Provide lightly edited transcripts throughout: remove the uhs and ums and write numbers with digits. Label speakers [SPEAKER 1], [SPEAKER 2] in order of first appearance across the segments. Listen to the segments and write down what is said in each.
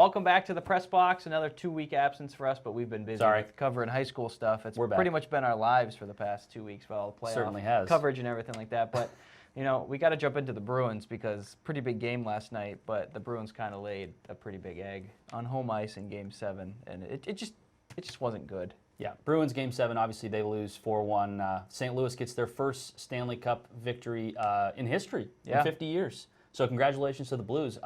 [SPEAKER 1] welcome back to the press box. Another 2-week absence for us, but we've been busy with covering high school stuff. It's pretty much been our lives for the past 2 weeks, with all the playoff coverage and everything like that. But you know, we got to jump into the Bruins because pretty big game last night. But the Bruins kind of laid a pretty big egg on home ice in Game 7, and it just wasn't good.
[SPEAKER 2] Yeah, Bruins Game 7, obviously they lose 4-1. St. Louis gets their first Stanley Cup victory in history in 50 years. So congratulations to the Blues.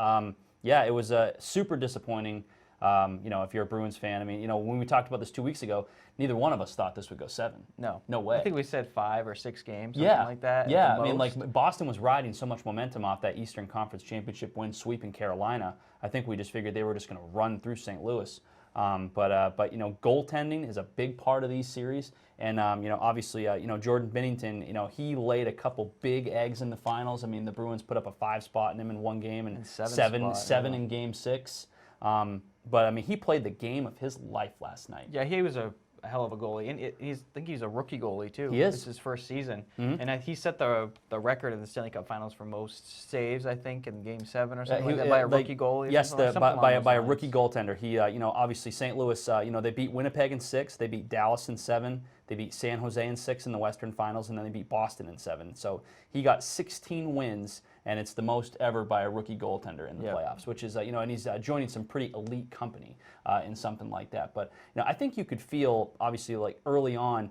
[SPEAKER 2] Yeah, it was super disappointing. You know, if you're a Bruins fan, I mean, you know, when we talked about this 2 weeks ago, neither one of us thought this would go 7. No way.
[SPEAKER 1] I think we said 5 or 6 games, something like that.
[SPEAKER 2] Yeah, I mean, like Boston was riding so much momentum off that Eastern Conference Championship win, sweeping Carolina. I think we just figured they were just going to run through St. Louis. But you know, goaltending is a big part of these series, and you know, obviously, you know, Jordan Binnington, you know, he laid a couple big eggs in the finals. I mean, the Bruins put up a 5 spot in him in one game, and seven in Game 6. But I mean, he played the game of his life last night.
[SPEAKER 1] Yeah, he was a hell of a goalie, and I think he's a rookie goalie too.
[SPEAKER 2] He is.
[SPEAKER 1] This is his first season, and he set the record in the Stanley Cup Finals for most saves, I think, in Game 7 or something like that, by a rookie goalie.
[SPEAKER 2] Yes, by a rookie goaltender. He, you know, obviously St. Louis, you know, they beat Winnipeg in 6, they beat Dallas in 7, they beat San Jose in 6 in the Western Finals, and then they beat Boston in 7. So he got 16 wins, and it's the most ever by a rookie goaltender in the playoffs, which is, you know, and he's joining some pretty elite company in something like that. But, you know, I think you could feel, obviously, like early on,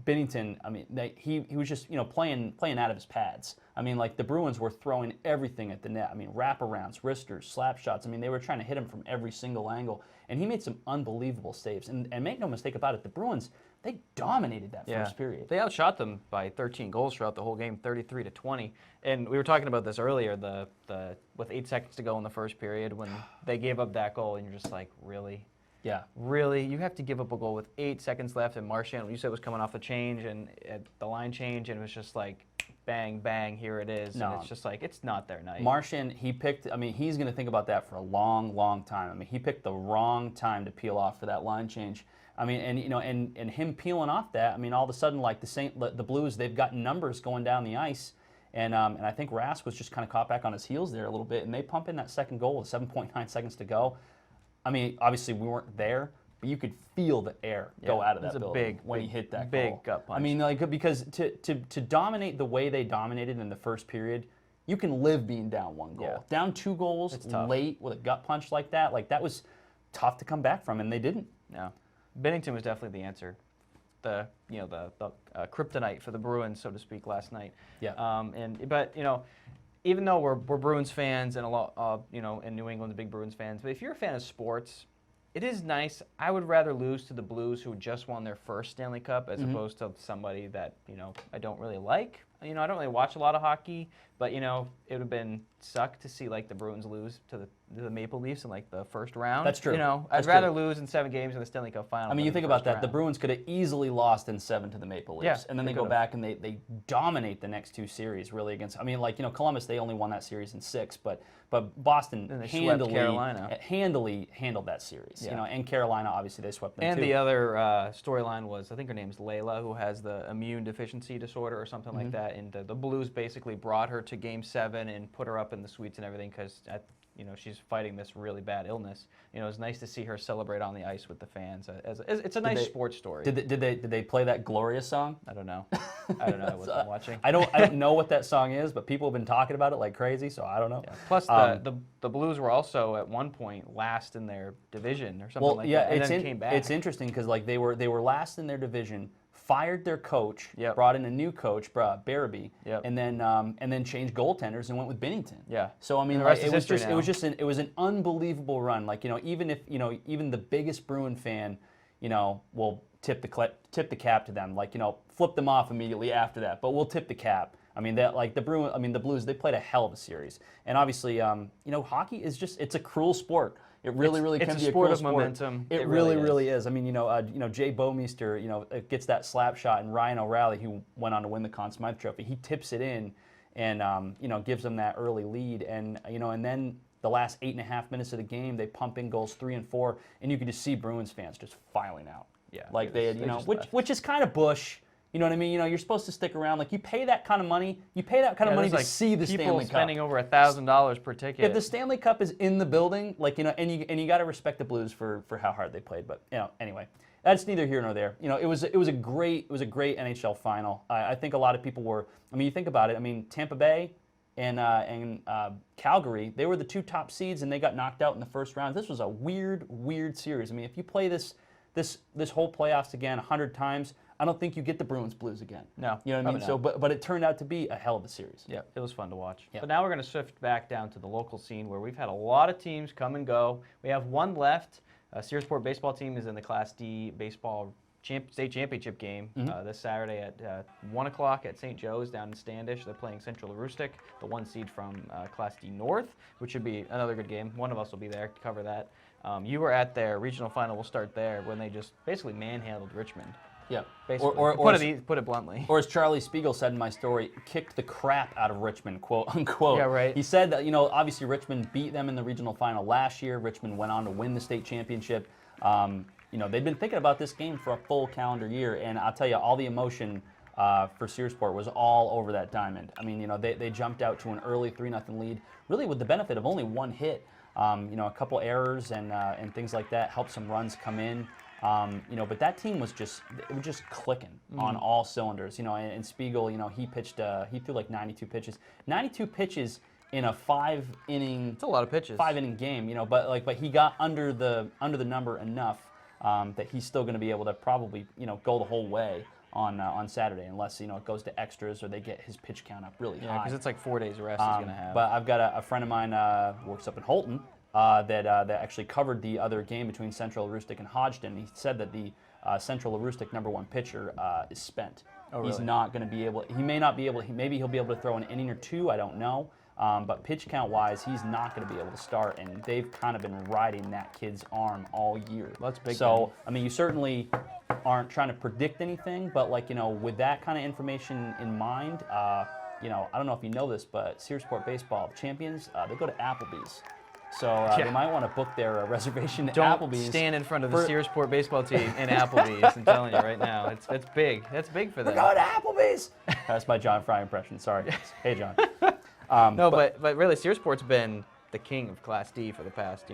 [SPEAKER 2] Binnington, I mean, he was just, you know, playing out of his pads. I mean, like the Bruins were throwing everything at the net. I mean, wraparounds, wristers, slap shots. I mean, they were trying to hit him from every single angle. And he made some unbelievable saves. And make no mistake about it, the Bruins, they dominated that first period.
[SPEAKER 1] They outshot them by 13 goals throughout the whole game, 33-20. And we were talking about this earlier, the with 8 seconds to go in the first period when they gave up that goal, and you're just like, really?
[SPEAKER 2] Yeah.
[SPEAKER 1] Really? You have to give up a goal with 8 seconds left, and Marchand, you said, was coming off the change, and the line change, and it was just like, bang, bang, here it is. And it's just like, it's not their night.
[SPEAKER 2] Marchand, he picked, I mean, he's going to think about that for a long, long time. I mean, he picked the wrong time to peel off for that line change. I mean, and you know, and him peeling off that, I mean, all of a sudden, like the Blues, they've got numbers going down the ice, and I think Rask was just kind of caught back on his heels there a little bit, and they pump in that second goal with 7.9 seconds to go. I mean, obviously we weren't there, but you could feel the air go out of that building when he hit that goal.
[SPEAKER 1] Big gut punch.
[SPEAKER 2] I mean, like, because to dominate the way they dominated in the first period, you can live being down 1 goal.
[SPEAKER 1] Yeah.
[SPEAKER 2] Down 2 goals late with a gut punch like that was tough to come back from, and they didn't.
[SPEAKER 1] No. Bennington was definitely the answer, the kryptonite for the Bruins, so to speak, last night.
[SPEAKER 2] Yeah.
[SPEAKER 1] But you know, even though we're Bruins fans and a lot, you know, in New England's big Bruins fans, but if you're a fan of sports, it is nice. I would rather lose to the Blues, who just won their first Stanley Cup, as opposed to somebody that, you know, I don't really like. You know, I don't really watch a lot of hockey, but you know, it would have been sucked to see like the Bruins lose to the Maple Leafs in like the first round.
[SPEAKER 2] That's true.
[SPEAKER 1] You know, I'd rather lose in 7 games in the Stanley Cup Final.
[SPEAKER 2] I mean, you think about that. The Bruins could have easily lost in 7 to the Maple Leafs, and then they go back and they dominate the next 2 series really against. I mean, like, you know, Columbus, they only won that series in 6, but Boston handily handled that series. You know, and Carolina, obviously they swept them too.
[SPEAKER 1] And the other storyline was, I think her name's Layla, who has the immune deficiency disorder or something like that. And the Blues basically brought her to Game 7 and put her up in the suites and everything because, you know, she's fighting this really bad illness. You know, it's nice to see her celebrate on the ice with the fans. It's a nice sports story.
[SPEAKER 2] Did they play that Gloria song?
[SPEAKER 1] I don't know. I don't know. I wasn't watching.
[SPEAKER 2] I don't know what that song is, but people have been talking about it like crazy, so I don't know.
[SPEAKER 1] Yeah. Plus, the Blues were also at one point last in their division or something like that, and then came back.
[SPEAKER 2] It's interesting because like they were last in their division, fired their coach, brought in a new coach, Barabee, and then changed goaltenders and went with Binnington.
[SPEAKER 1] Yeah.
[SPEAKER 2] So I mean, like, it was an unbelievable run. Like, you know, even the biggest Bruin fan, you know, will tip the cap to them. Like, you know, flip them off immediately after that, but we'll tip the cap. I mean, that, like, the Blues, they played a hell of a series, and obviously, you know, hockey is it's a cruel sport. It really can be a
[SPEAKER 1] sport
[SPEAKER 2] cool
[SPEAKER 1] of momentum.
[SPEAKER 2] It really is. I mean, you know, Jay Bouwmeester, you know, gets that slap shot, and Ryan O'Reilly, who went on to win the Conn Smythe Trophy, he tips it in, and you know, gives them that early lead, and you know, and then the last 8.5 minutes of the game, they pump in goals 3 and 4, and you could just see Bruins fans just filing out.
[SPEAKER 1] Yeah,
[SPEAKER 2] like they had, you know, which is kind of Bush. You know what I mean? You're supposed to stick around. Like, you pay that kind of money. You pay that kind of money to see the Stanley Cup.
[SPEAKER 1] People spending over $1,000 per ticket.
[SPEAKER 2] If the Stanley Cup is in the building, like, and you got to respect the Blues for how hard they played. But anyway, that's neither here nor there. It was a great NHL final. I think a lot of people were. I mean, you think about it. I mean, Tampa Bay and Calgary, they were the 2 top seeds, and they got knocked out in the first round. This was a weird series. I mean, if you play this whole playoffs again 100 times, I don't think you get the Bruins Blues again.
[SPEAKER 1] No.
[SPEAKER 2] You know what I mean? So, but it turned out to be a hell of a series.
[SPEAKER 1] Yeah, it was fun to watch.
[SPEAKER 2] Yep.
[SPEAKER 1] But now we're going to shift back down to the local scene where we've had a lot of teams come and go. We have one left. Searsport baseball team is in the Class D baseball state championship game this Saturday at 1 o'clock at St. Joe's down in Standish. They're playing Central Aroostook, the 1 seed from Class D North, which should be another good game. One of us will be there to cover that. You were at their regional final. We'll start there when they just basically manhandled Richmond.
[SPEAKER 2] Yeah.
[SPEAKER 1] Basically. Put it bluntly.
[SPEAKER 2] Or as Charlie Spiegel said in my story, kicked the crap out of Richmond, quote unquote.
[SPEAKER 1] Yeah, right.
[SPEAKER 2] He said that, obviously Richmond beat them in the regional final last year. Richmond went on to win the state championship. They'd been thinking about this game for a full calendar year, and I'll tell you, all the emotion for Searsport was all over that diamond. I mean, they jumped out to an early 3-0 lead, really with the benefit of only 1 hit. A couple errors and things like that helped some runs come in. But that team was just clicking on all cylinders. And Spiegel, he threw like 92 pitches. 92 pitches in a 5-inning.
[SPEAKER 1] It's a lot of pitches.
[SPEAKER 2] 5-inning game, but he got under the number enough that he's still going to be able to probably go the whole way on Saturday, unless it goes to extras or they get his pitch count up really high.
[SPEAKER 1] Yeah, because it's like 4 days rest he's going to have.
[SPEAKER 2] But I've got a friend of mine who works up in Holton that actually covered the other game between Central Aroostook and Hodgdon. He said that the Central Aroostook #1 pitcher is spent.
[SPEAKER 1] Oh, really?
[SPEAKER 2] He's not going to be able. He may not be able. Maybe he'll be able to throw an inning or 2. I don't know. But pitch count wise, he's not going to be able to start, and they've kind of been riding that kid's arm all year.
[SPEAKER 1] That's big.
[SPEAKER 2] So I mean, you certainly aren't trying to predict anything, but with that kind of information in mind, I don't know if you know this, but Searsport Baseball champions, they go to Applebee's. So they might want to book their reservation at Applebee's.
[SPEAKER 1] Don't stand in front of the Searsport baseball team in Applebee's. I'm telling you right now, it's big. That's big for them.
[SPEAKER 2] We're going to Applebee's. That's my John Fry impression. Sorry. Hey, John.
[SPEAKER 1] But really, Searsport's been the king of Class D for the past,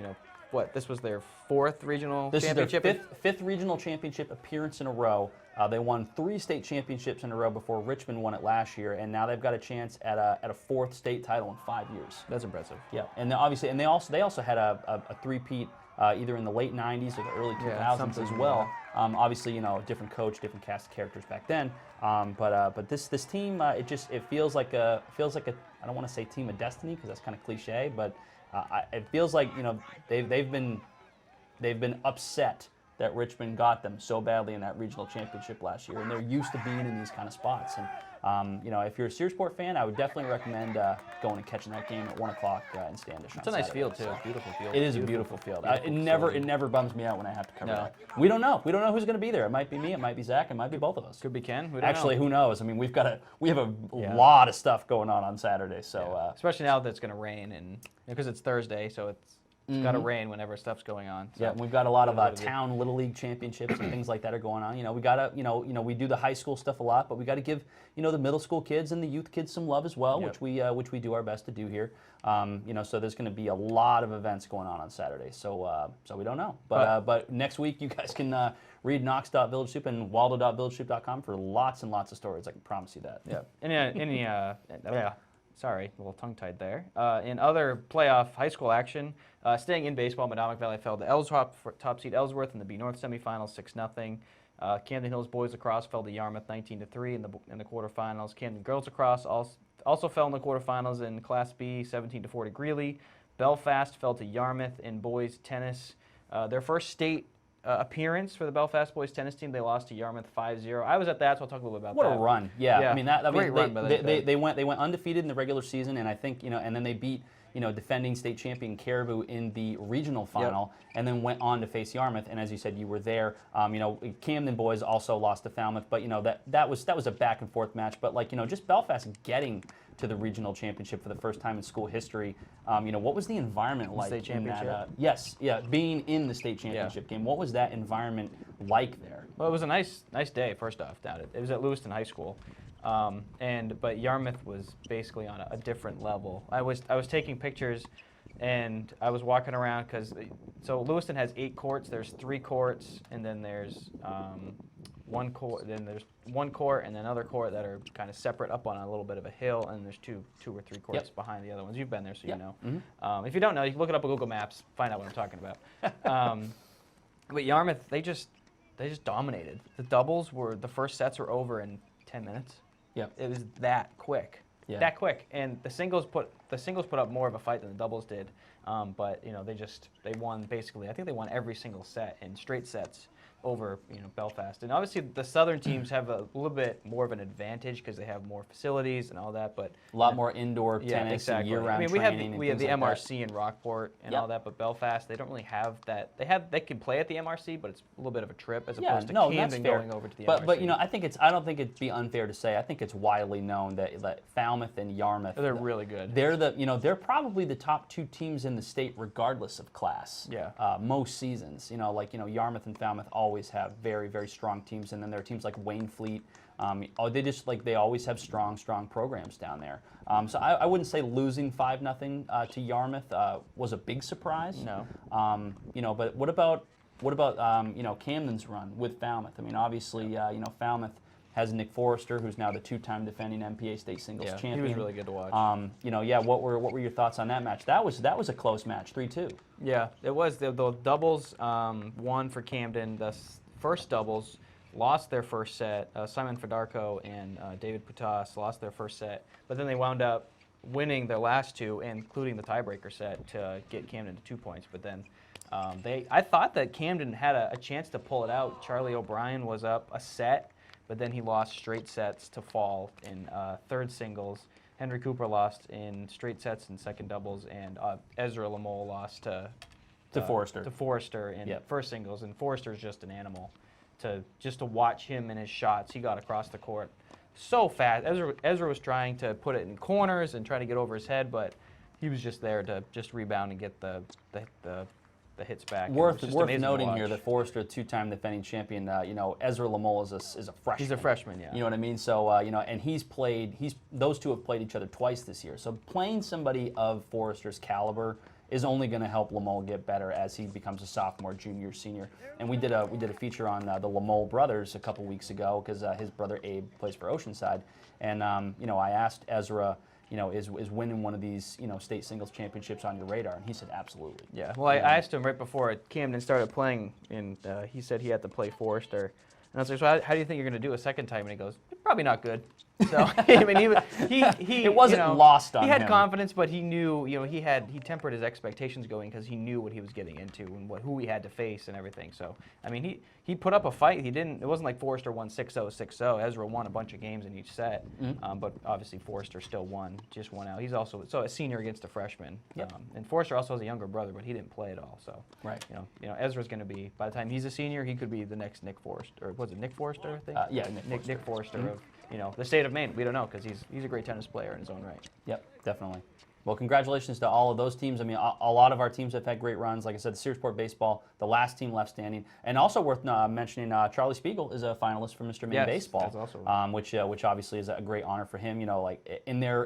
[SPEAKER 1] this was their 4th regional championship?
[SPEAKER 2] This is their fifth regional championship appearance in a row. They won 3 state championships in a row before Richmond won it last year, and now they've got a chance at a 4th state title in 5 years.
[SPEAKER 1] That's impressive.
[SPEAKER 2] Yeah, and obviously, they also had a three-peat either in the late 90s or the early 2000s as well. Obviously, different coach, different cast of characters back then. But this team, it feels like a I don't want to say team of destiny because that's kind of cliche, but it feels like they've been upset that Richmond got them so badly in that regional championship last year, and they're used to being in these kind of spots. And if you're a Searsport fan, I would definitely recommend going and catching that game at 1 o'clock in Standish.
[SPEAKER 1] It's a nice field too. Beautiful field.
[SPEAKER 2] It is a beautiful field. It never bums me out when I have to cover that. We don't know. We don't know who's going to be there. It might be me. It might be Zack. It might be both of us.
[SPEAKER 1] Could be Ken.
[SPEAKER 2] Actually, who knows? I mean, we have a lot of stuff going on Saturday. So
[SPEAKER 1] especially now that it's going to rain and because it's Thursday, so it's got to rain whenever stuff's going on. So.
[SPEAKER 2] Yeah, and we've got a lot of town Little League championships and things like that are going on. We gotta, we do the high school stuff a lot, but we got to give, the middle school kids and the youth kids some love as well, which we do our best to do here. So there's going to be a lot of events going on Saturday. So we don't know, but next week you guys can read Knox.VillageSoup and Waldo.VillageSoup.com for lots and lots of stories. I can promise you that.
[SPEAKER 1] Yeah. Sorry, a little tongue-tied there. In other playoff high school action, staying in baseball, Madomic Valley fell to top seed Ellsworth in the B North semifinals, 6-0. Camden Hills boys lacrosse fell to Yarmouth 19-3 in the quarterfinals. Camden girls lacrosse also fell in the quarterfinals in Class B, 17-4 to Greeley. Belfast fell to Yarmouth in boys tennis. Their first state appearance for the Belfast boys tennis team, they lost to Yarmouth 5-0. I was at that, so I'll talk a little bit about that.
[SPEAKER 2] What a run! Yeah. I mean
[SPEAKER 1] great run by
[SPEAKER 2] they went undefeated in the regular season, and I think and then they beat defending state champion Caribou in the regional final, and then went on to face Yarmouth. And as you said, you were there. Camden boys also lost to Falmouth, but that was a back and forth match. But just Belfast getting to the regional championship for the first time in school history. What was the environment like?
[SPEAKER 1] State championship?
[SPEAKER 2] Being in the state championship game. What was that environment like there?
[SPEAKER 1] Well, it was a nice day. First off, down it was at Lewiston High School, but Yarmouth was basically on a different level. I was taking pictures, and I was walking around so Lewiston has 8 courts. There's 3 courts, and then there's one court. Then there's one court and then another court that are kind of separate up on a little bit of a hill, and there's two or three courts behind the other ones. You've been there, so you know. If you don't know, you can look it up on Google Maps, find out what I'm talking about. But Yarmouth, they just dominated. The doubles the first sets were over in 10 minutes.
[SPEAKER 2] Yep.
[SPEAKER 1] It was that quick.
[SPEAKER 2] Yeah.
[SPEAKER 1] That quick. And the singles put up more of a fight than the doubles did. But they won basically. I think they won every single set in straight sets over Belfast. And obviously the southern teams have a little bit more of an advantage because they have more facilities and all that. But
[SPEAKER 2] a lot more indoor tennis,
[SPEAKER 1] exactly.
[SPEAKER 2] year-round
[SPEAKER 1] training. We have the
[SPEAKER 2] like
[SPEAKER 1] MRC in Rockport and all that, but Belfast they don't really have that. They can play at the MRC, but it's a little bit of a trip as opposed to Camden going over to the MRC.
[SPEAKER 2] But I don't think it'd be unfair to say. I think it's widely known that Falmouth and Yarmouth,
[SPEAKER 1] they're really good.
[SPEAKER 2] They're probably the top 2 teams in the state regardless of class.
[SPEAKER 1] Yeah.
[SPEAKER 2] Most seasons, Yarmouth and Falmouth always have very, very strong teams, and then there are teams like Waynfleet. They always have strong programs down there. So I wouldn't say losing 5-0 to Yarmouth was a big surprise.
[SPEAKER 1] No.
[SPEAKER 2] But what about Camden's run with Falmouth? I mean, obviously, Falmouth has Nick Forrester, who's now the 2-time defending MPA state singles champion.
[SPEAKER 1] He was really good to watch.
[SPEAKER 2] What were your thoughts on that match? That was a close match, 3-2.
[SPEAKER 1] Yeah, it was. The doubles won for Camden. The first doubles lost their first set. Simon Fedarko and David Putas lost their first set, but then they wound up winning their last 2, including the tiebreaker set, to get Camden to 2 points. But then I thought that Camden had a chance to pull it out. Charlie O'Brien was up a set, but then he lost straight sets to fall in third singles. Henry Cooper lost in straight sets in second doubles, and Ezra Lamole lost to Forrester in first singles. And Forrester's just an animal. To watch him and his shots, he got across the court so fast. Ezra was trying to put it in corners and try to get over his head, but he was just there to just rebound and get the hits back.
[SPEAKER 2] Worth noting here that Forrester, 2-time defending champion, Ezra Lamole is a freshman.
[SPEAKER 1] He's a freshman, yeah.
[SPEAKER 2] You know what I mean? So, and those two have played each other twice this year. So playing somebody of Forrester's caliber is only going to help Lamole get better as he becomes a sophomore, junior, senior. And we did a feature on the Lamole brothers a couple weeks ago because his brother Abe plays for Oceanside. And, I asked Ezra, is winning one of these, state singles championships on your radar? And he said, absolutely.
[SPEAKER 1] Yeah. Well, I asked him right before Camden started playing, and he said he had to play Forrester. And I was like, so how do you think you're going to do a second time? And he goes, probably not good. So I mean, he
[SPEAKER 2] it wasn't lost on him.
[SPEAKER 1] He had confidence, but he knew, he tempered his expectations going because he knew what he was getting into and who he had to face and everything. So I mean, he put up a fight. It wasn't like Forrester won 6-0, 6-0. Ezra won a bunch of games in each set, but obviously Forrester still just won out. He's also a senior against a freshman, and Forrester also has a younger brother, but he didn't play at all. So Ezra's going to be, by the time he's a senior, he could be the next Nick Forrester. Or was it Nick Forrester? I think. Nick Forrester of the state of Maine. We don't know because he's a great tennis player in his own right.
[SPEAKER 2] Yep, definitely. Well, congratulations to all of those teams. I mean, a lot of our teams have had great runs. Like I said, Searsport Baseball, the last team left standing. And also worth mentioning, Charlie Spiegel is a finalist for Mr. Maine Baseball,
[SPEAKER 1] that's also right.
[SPEAKER 2] which obviously is a great honor for him. Like in their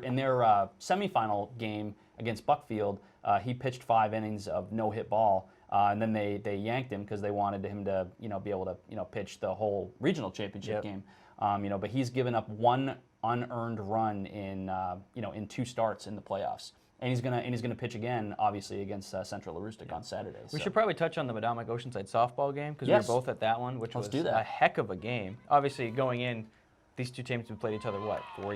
[SPEAKER 2] semifinal game against Buckfield, he pitched 5 innings of no-hit ball. And then they yanked him because they wanted him to be able to pitch the whole regional championship game. But he's given up 1 unearned run in 2 starts in the playoffs, and he's gonna pitch again, obviously against Central Aroostook on Saturday.
[SPEAKER 1] We should probably touch on the Madomic Oceanside softball game because we were both at that one, which was a heck of a game. Obviously, going in, these two teams have played each other 3 or 4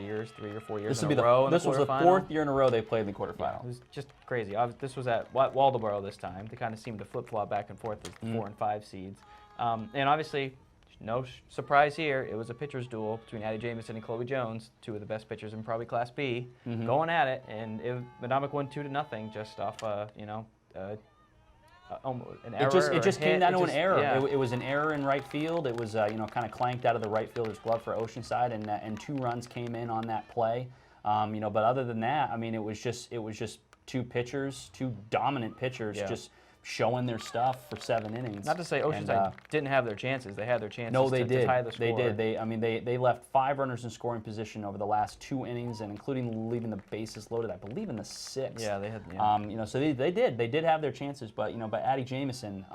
[SPEAKER 1] years in a row.
[SPEAKER 2] This was the 4th year in a row they played in the quarterfinal.
[SPEAKER 1] Yeah, it was just crazy. This was at Waldoboro this time. They kind of seemed to flip-flop back and forth as the 4 and 5 seeds, and obviously. No surprise here. It was a pitcher's duel between Addie Jamison and Chloe Jones, 2 of the best pitchers in probably Class B, going at it, and Madomic won 2-0 just off an error.
[SPEAKER 2] It just came down to an error. Yeah. It was an error in right field. It was kind of clanked out of the right fielder's glove for Oceanside, and 2 runs came in on that play. But other than that, I mean, it was just 2 pitchers, 2 dominant pitchers, just showing their stuff for 7 innings.
[SPEAKER 1] Not to say Oceanside didn't have their chances. They had their chances
[SPEAKER 2] no, they
[SPEAKER 1] to
[SPEAKER 2] did.
[SPEAKER 1] tie the score.
[SPEAKER 2] They did. They left 5 runners in scoring position over the last 2 innings, and including leaving the bases loaded, I believe, in the 6th.
[SPEAKER 1] Yeah, they had. Yeah.
[SPEAKER 2] So they did have their chances, but Addie Jamison,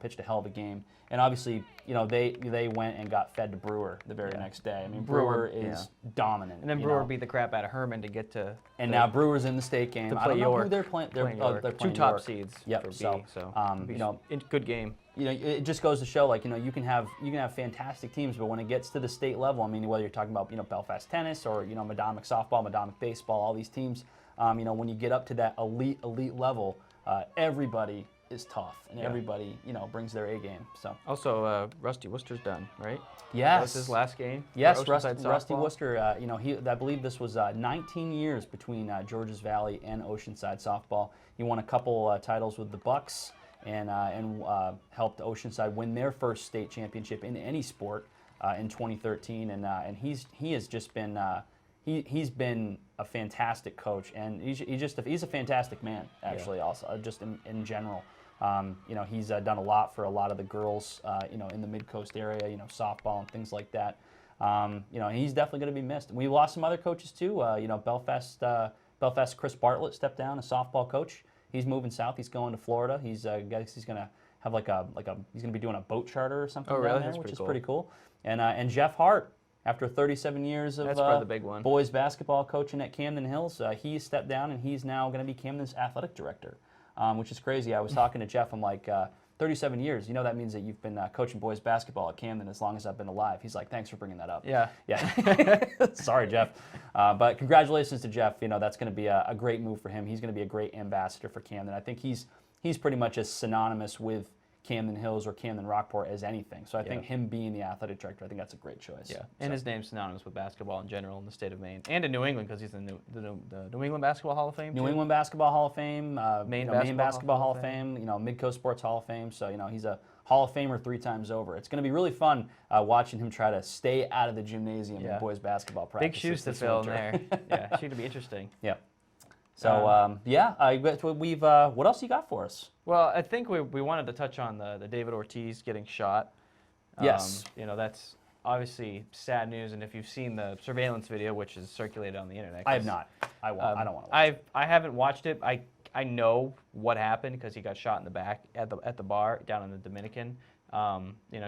[SPEAKER 2] pitched a hell of a game, and obviously, they went and got fed to Brewer the very next day. I mean, Brewer is dominant.
[SPEAKER 1] And then Brewer beat the crap out of Herman to get to.
[SPEAKER 2] And now Brewer's in the state game. I don't know who they're playing. They're playing
[SPEAKER 1] 2 top seeds.
[SPEAKER 2] Yep.
[SPEAKER 1] For
[SPEAKER 2] So,
[SPEAKER 1] B, so good game.
[SPEAKER 2] It just goes to show, you can have fantastic teams, but when it gets to the state level, I mean, whether you're talking about Belfast tennis or Madomic softball, Madomic baseball, all these teams, when you get up to that elite level, everybody is tough and everybody brings their A game. So
[SPEAKER 1] also, Rusty Worcester's done, right?
[SPEAKER 2] Yes.
[SPEAKER 1] That was his last game.
[SPEAKER 2] Yes, Rusty Worcester. I believe this was 19 years between Georges Valley and Oceanside softball. He won a couple titles with the Bucks and helped Oceanside win their first state championship in any sport in 2013. And he has just been he's been a fantastic coach, and he's a fantastic man actually. Also just in general. He's done a lot for a lot of the girls, in the Midcoast area, softball and things like that. He's definitely going to be missed. We lost some other coaches too. Belfast Chris Bartlett stepped down, a softball coach. He's moving south. He's going to Florida. He's going to have he's going to be doing a boat charter or something down there, which is pretty cool. And Jeff Hart, after 37 years of
[SPEAKER 1] the big one.
[SPEAKER 2] Boys basketball coaching at Camden Hills, he stepped down and he's now going to be Camden's athletic director. Which is crazy. I was talking to Jeff. I'm like, 37 years. That means that you've been coaching boys basketball at Camden as long as I've been alive. He's like, thanks for bringing that up.
[SPEAKER 1] Yeah.
[SPEAKER 2] Sorry, Jeff. But congratulations to Jeff. That's going to be a great move for him. He's going to be a great ambassador for Camden. I think he's pretty much as synonymous with Camden Hills or Camden Rockport as anything. So I think him being the athletic director, I think that's a great choice.
[SPEAKER 1] Yeah, and his name's synonymous with basketball in general in the state of Maine and in New England because he's in the New England Basketball Hall of Fame.
[SPEAKER 2] New England Basketball Hall of Fame, Maine Basketball Hall of Fame, Midcoast Sports Hall of Fame. So he's a Hall of Famer 3 times over. It's going to be really fun watching him try to stay out of the gymnasium in boys basketball practice.
[SPEAKER 1] Big shoes to fill in there. Yeah, it's going to be interesting.
[SPEAKER 2] Yeah. So, we've what else you got for us?
[SPEAKER 1] Well, I think we wanted to touch on the David Ortiz getting shot.
[SPEAKER 2] Yes.
[SPEAKER 1] That's obviously sad news, and if you've seen the surveillance video, which is circulated on the internet.
[SPEAKER 2] I have not. I don't want to watch it.
[SPEAKER 1] I haven't watched it. I know what happened because he got shot in the back at the bar down in the Dominican.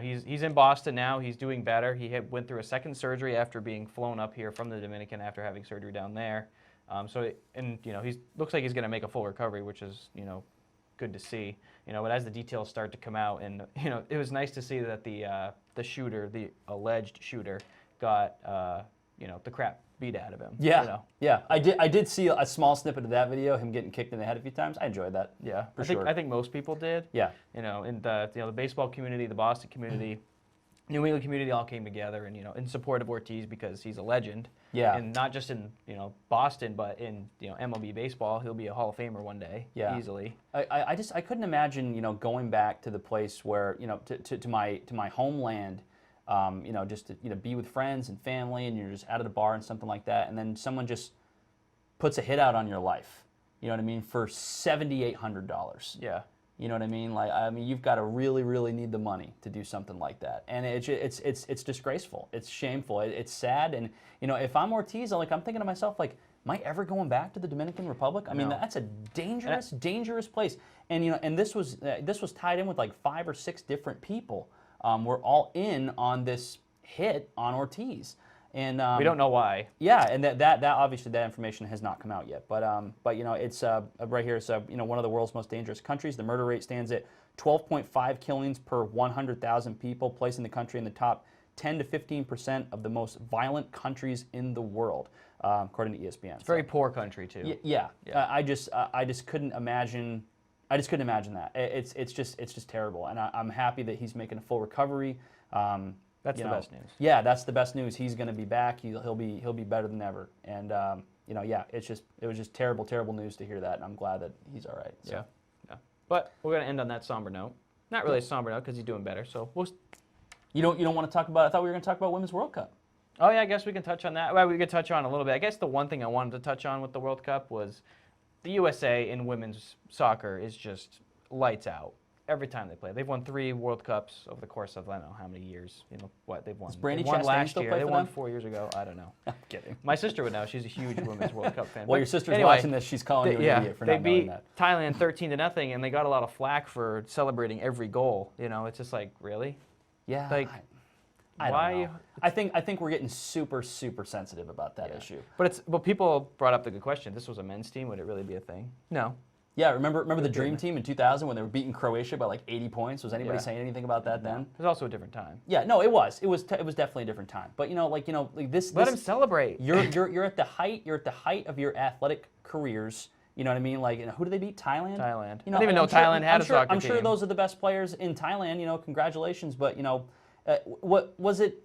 [SPEAKER 1] He's in Boston now. He's doing better. He went through a second surgery after being flown up here from the Dominican after having surgery down there. He looks like he's going to make a full recovery, which is, good to see. But as the details start to come out, and it was nice to see that the shooter, the alleged shooter, got the crap beat out of him.
[SPEAKER 2] Yeah, yeah. I did see a small snippet of that video, him getting kicked in the head a few times. I enjoyed that.
[SPEAKER 1] Yeah,
[SPEAKER 2] sure.
[SPEAKER 1] I think most people did.
[SPEAKER 2] Yeah.
[SPEAKER 1] In the baseball community, the Boston community. New England community all came together and in support of Ortiz because he's a legend.
[SPEAKER 2] Yeah.
[SPEAKER 1] And not just in Boston, but in MLB baseball, he'll be a Hall of Famer one day.
[SPEAKER 2] Yeah.
[SPEAKER 1] Easily.
[SPEAKER 2] I couldn't imagine going back to the place where to my homeland, just to be with friends and family, and you're just out at a bar and something like that, and then someone just puts a hit out on your life. You know what I mean? For $7,800.
[SPEAKER 1] Yeah.
[SPEAKER 2] You know what I mean? You've got to really, really need the money to do something like that, and it's disgraceful. It's shameful. It's sad, and if I'm Ortiz, I'm thinking to myself, am I ever going back to the Dominican Republic? I mean, that's a dangerous place, and this was tied in with 5 or 6 different people. Were all in on this hit on Ortiz. And
[SPEAKER 1] we don't know why.
[SPEAKER 2] Yeah, and that obviously that information has not come out yet. But it's right here. It's one of the world's most dangerous countries. The murder rate stands at 12.5 killings per 100,000 people, placing the country in the top 10 to 15% of the most violent countries in the world, according to ESPN.
[SPEAKER 1] It's a very poor country too.
[SPEAKER 2] Yeah. I just couldn't imagine. I just couldn't imagine that. It's just terrible. And I'm happy that he's making a full recovery.
[SPEAKER 1] That's the best news.
[SPEAKER 2] Yeah, that's the best news. He's going to be back. He'll be better than ever. And it was just terrible news to hear that. And I'm glad that he's all right. So.
[SPEAKER 1] Yeah. But we're going to end on that somber note. Not really a somber note because he's doing better. So
[SPEAKER 2] you don't want to talk about? I thought we were going to talk about Women's World Cup.
[SPEAKER 1] Oh yeah, I guess we can touch on that. Well, we could touch on a little bit. I guess the one thing I wanted to touch on with the World Cup was the USA in women's soccer is just lights out every time they play. They've won 3 World Cups over the course of I don't know how many years. You know what they've won.
[SPEAKER 2] Does Brandy
[SPEAKER 1] They won
[SPEAKER 2] Chastain
[SPEAKER 1] last
[SPEAKER 2] still
[SPEAKER 1] year.
[SPEAKER 2] play
[SPEAKER 1] They
[SPEAKER 2] for
[SPEAKER 1] won
[SPEAKER 2] them?
[SPEAKER 1] 4 years ago. I don't know.
[SPEAKER 2] I'm kidding.
[SPEAKER 1] My sister would know. She's a huge Women's World Cup fan.
[SPEAKER 2] Well,
[SPEAKER 1] But
[SPEAKER 2] your sister's
[SPEAKER 1] anyway,
[SPEAKER 2] watching this. She's calling you an idiot for
[SPEAKER 1] they
[SPEAKER 2] not knowing
[SPEAKER 1] beat
[SPEAKER 2] that.
[SPEAKER 1] Thailand 13-0, and they got a lot of flack for celebrating every goal. You know, it's just like, really?
[SPEAKER 2] Yeah.
[SPEAKER 1] Like,
[SPEAKER 2] I
[SPEAKER 1] why?
[SPEAKER 2] don't know. I think we're getting super sensitive about that issue.
[SPEAKER 1] But people brought up the good question. This was a men's team. Would it really be a thing? No.
[SPEAKER 2] Yeah, remember the Dream Team in 2000 when they were beating Croatia by like 80 points? Was anybody
[SPEAKER 1] Yeah.
[SPEAKER 2] saying anything about that then?
[SPEAKER 1] It was also a different time.
[SPEAKER 2] Yeah, no, it was. It was definitely a different time. But like this.
[SPEAKER 1] Let them celebrate.
[SPEAKER 2] You're at the height of your athletic careers. You know what I mean? Like, who do they beat? Thailand.
[SPEAKER 1] Thailand.
[SPEAKER 2] You know,
[SPEAKER 1] I didn't even know Thailand had a soccer team.
[SPEAKER 2] I'm sure those are the best players in Thailand. You know, congratulations. But what was it?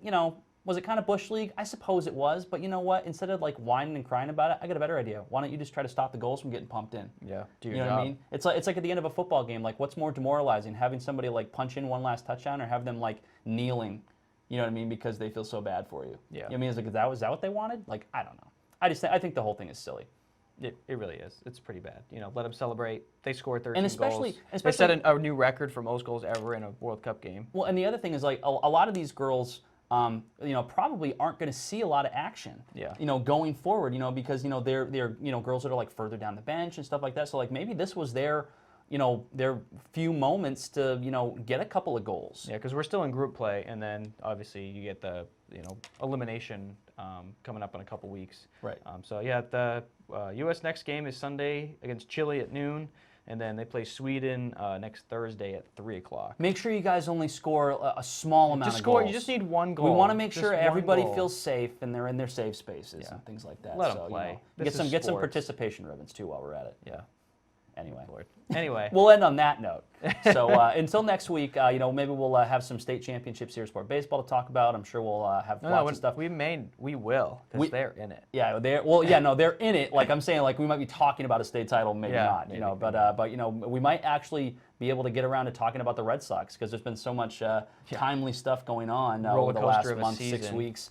[SPEAKER 2] Was it kind of Bush League? I suppose it was. But you know what? Instead of like whining and crying about it, I got a better idea. Why don't you just try to stop the goals from getting pumped in?
[SPEAKER 1] Yeah, do your
[SPEAKER 2] You know
[SPEAKER 1] job.
[SPEAKER 2] what I mean? It's like at the end of a football game. Like, what's more demoralizing, having somebody like punch in one last touchdown, or have them like kneeling? You know what I mean? Because they feel so bad for you.
[SPEAKER 1] Yeah.
[SPEAKER 2] You know what I mean? Is that what they wanted? Like, I don't know. I think the whole thing is silly.
[SPEAKER 1] It really is. It's pretty bad. You know, let them celebrate. They scored 13
[SPEAKER 2] And especially-
[SPEAKER 1] goals. They set a new record for most goals ever in a World Cup game.
[SPEAKER 2] Well, and the other thing is like a lot of these girls, probably aren't going to see a lot of action.
[SPEAKER 1] Yeah.
[SPEAKER 2] Going forward, because they're girls that are like further down the bench and stuff like that. So like maybe this was their few moments to get a couple of goals.
[SPEAKER 1] Yeah, because we're still in group play, and then obviously you get the elimination coming up in a couple weeks.
[SPEAKER 2] Right.
[SPEAKER 1] So yeah, the U.S. next game is Sunday against Chile at noon, and then they play Sweden next Thursday at 3:00.
[SPEAKER 2] Make sure you guys only score a small amount
[SPEAKER 1] Just
[SPEAKER 2] of
[SPEAKER 1] score.
[SPEAKER 2] goals.
[SPEAKER 1] You just need one goal.
[SPEAKER 2] We want to make
[SPEAKER 1] Just
[SPEAKER 2] sure
[SPEAKER 1] one
[SPEAKER 2] everybody
[SPEAKER 1] goal.
[SPEAKER 2] feels safe and they're in their safe spaces
[SPEAKER 1] Yeah.
[SPEAKER 2] and things like that.
[SPEAKER 1] Let 'em
[SPEAKER 2] so,
[SPEAKER 1] play.
[SPEAKER 2] Get
[SPEAKER 1] This is
[SPEAKER 2] some
[SPEAKER 1] sports.
[SPEAKER 2] participation ribbons too while we're at it.
[SPEAKER 1] Yeah.
[SPEAKER 2] Anyway.
[SPEAKER 1] Lord. Anyway.
[SPEAKER 2] We'll end on that note. So until next week, maybe we'll have some state championships here, sport baseball to talk about. I'm sure we'll have lots of stuff.
[SPEAKER 1] We will, because they're in it.
[SPEAKER 2] Yeah, they're in it. Like I'm saying, like we might be talking about a state title, maybe not.
[SPEAKER 1] Maybe,
[SPEAKER 2] But we might actually be able to get around to talking about the Red Sox because there's been so much timely stuff going on over the last month, 6 weeks.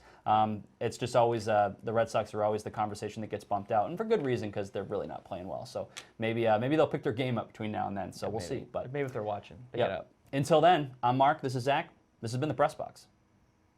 [SPEAKER 2] It's just always the Red Sox are always the conversation that gets bumped out, and for good reason because they're really not playing well. So maybe they'll pick their game up between now and then. So we'll see. But
[SPEAKER 1] maybe if they're watching, pick it up.
[SPEAKER 2] Until then, I'm Mark. This is Zach. This has been the Press Box.